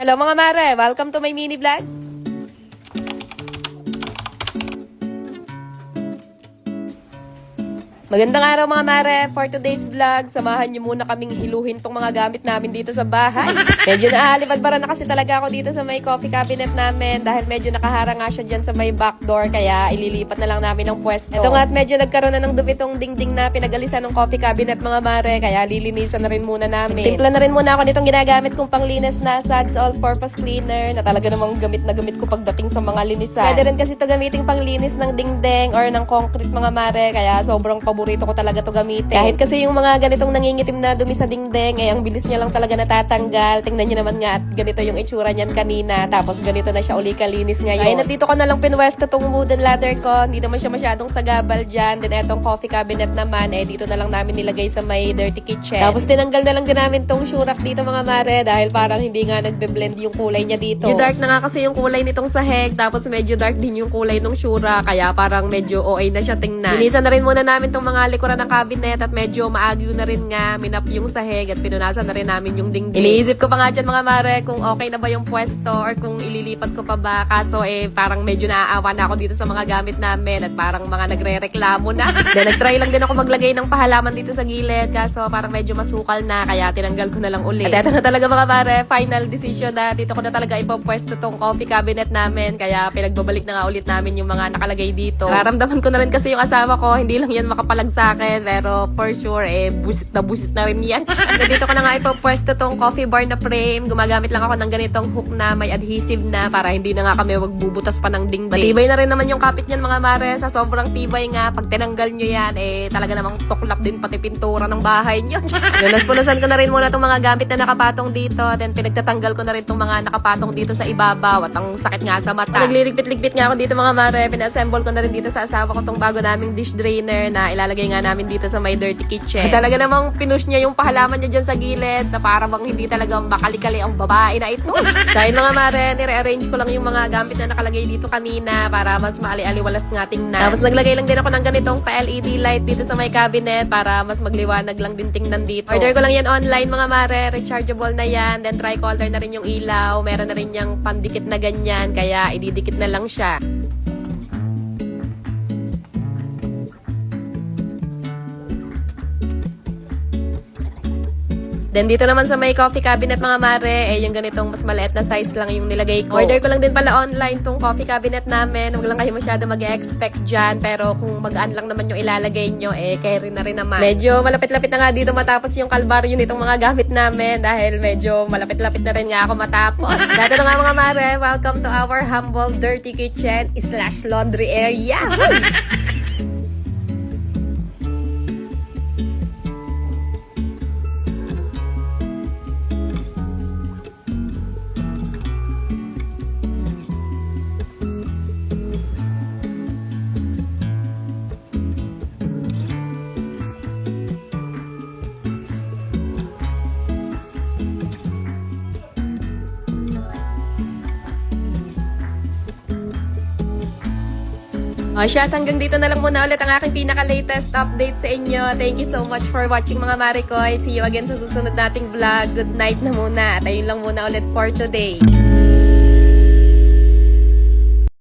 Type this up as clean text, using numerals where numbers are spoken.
Hello mga mare! Welcome to my mini vlog! Magandang araw mga mare! For today's vlog, samahan niyo muna kaming hiluhin tong mga gamit namin dito sa bahay. Medyo naaalibad-bara na kasi talaga ako dito sa may coffee cabinet namin dahil medyo nakaharang nga siya dyan sa may back door kaya ililipat na lang namin ng pwesto. Ito nga at medyo nagkaroon na ng dumi tong dingding na pinagalisan ng coffee cabinet mga mare kaya lilinisan na rin muna namin. Timpla na rin muna ako nitong ginagamit kong panglinis na Suds All-Purpose Cleaner na talaga namang gamit na gamit ko pagdating sa mga linisan. Pwede rin kasi ito gamiting panglinis ng dingding or ng concrete mga mare kaya sobrang paborito ko talaga to gamitin. Kahit kasi yung mga ganitong nangingitim na dumi sa dingding, ang bilis niya lang talaga natatanggal. Tingnan niyo naman nga at ganito yung itsura niyan kanina. Tapos ganito na siya uli kalinis ngayon. Ay, nandito ko na lang pinwesto tong wooden ladder ko. Hindi naman siya masyadong sagabal dyan. Then etong coffee cabinet naman, dito na lang namin nilagay sa may dirty kitchen. Tapos tinanggal na lang din namin tong shurak dito mga mare dahil parang hindi nga nagbe-blend yung kulay niya dito. Medyo dark na nga kasi yung kulay nitong sahig. Tapos medyo dark din yung kulay ng shurak. Kaya parang medyo OA na siya tingnan. Linisan na rin muna namin tong mga likuran ng cabinet at medyo maagyo na rin nga minap yung sahig at pinunasan na rin namin yung dingding. Iniisip ko pa nga dyan mga mare kung okay na ba yung pwesto or kung ililipat ko pa ba. Kaso parang medyo naaawa na ako dito sa mga gamit namin at parang mga nagre-reklamo na. Then nagtry lang din ako maglagay ng pahalaman dito sa gilid kaso parang medyo masukal na kaya tinanggal ko na lang ulit. At eto na talaga mga mare, final decision na dito ko na talaga ipopwesto tong coffee cabinet namin kaya pinagbabalik na nga ulit namin yung mga nakalagay dito. Nararamdaman ko na rin kasi yung asawa ko, hindi lang yan makapalag sa akin pero for sure busit na rin yan. Dito ko na nga ipopwesto tong coffee bar na frame. Gumagamit lang ako ng ganitong hook na may adhesive na para hindi na nga kami magbubutas pa ng dingding. Matibay na rin naman yung kapit niyan mga mare. Sa sobrang tibay nga, pag tinanggal nyo yan, talaga namang tuklap din pati pintura ng bahay nyo. Punasan ko na rin muna tong mga gamit na nakapatong dito. Then pinagtatanggal ko na rin tong mga nakapatong dito sa ibabaw at ang sakit nga sa mata. Nagliligpit-ligpit nga ako dito mga mare. Pinassemble ko na rin dito sa asawa ko tong bago naming dish drainer na ilalagay nga namin dito sa may dirty kitchen. Talaga namang pinush niya yung pahalaman niya dyan sa gilid na para bang hindi talaga makalikali ang babae na ito. Dahil mga mare, nire-arrange ko lang yung mga gamit na nakalagay dito kanina para mas maali-aliwalas nga tingnan. Tapos naglagay lang din ako ng ganitong pa-LED light dito sa may cabinet para mas magliwanag lang din tingnan dito. Order ko lang yan online mga mare, rechargeable na yan, then tricolor na rin yung ilaw, meron na rin yung pandikit na ganyan, kaya ididikit na lang siya. Then dito naman sa may coffee cabinet mga mare, yung ganitong mas maliit na size lang yung nilagay ko. Order ko lang din pala online tong coffee cabinet namin. Huwag lang kayo masyado mag-expect dyan. Pero kung magaan lang naman yung ilalagay nyo, carry na rin naman. Medyo malapit-lapit na nga dito matapos yung kalbaryo nitong mga gamit namin dahil medyo malapit-lapit na rin nga ako matapos. Dito na nga mga mare, welcome to our humble dirty kitchen / laundry area. At hanggang dito na lang muna ulit ang aking pinaka-latest update sa inyo. Thank you so much for watching mga Marikoy. See you again sa susunod nating vlog. Good night na muna. At ayun lang muna ulit for today.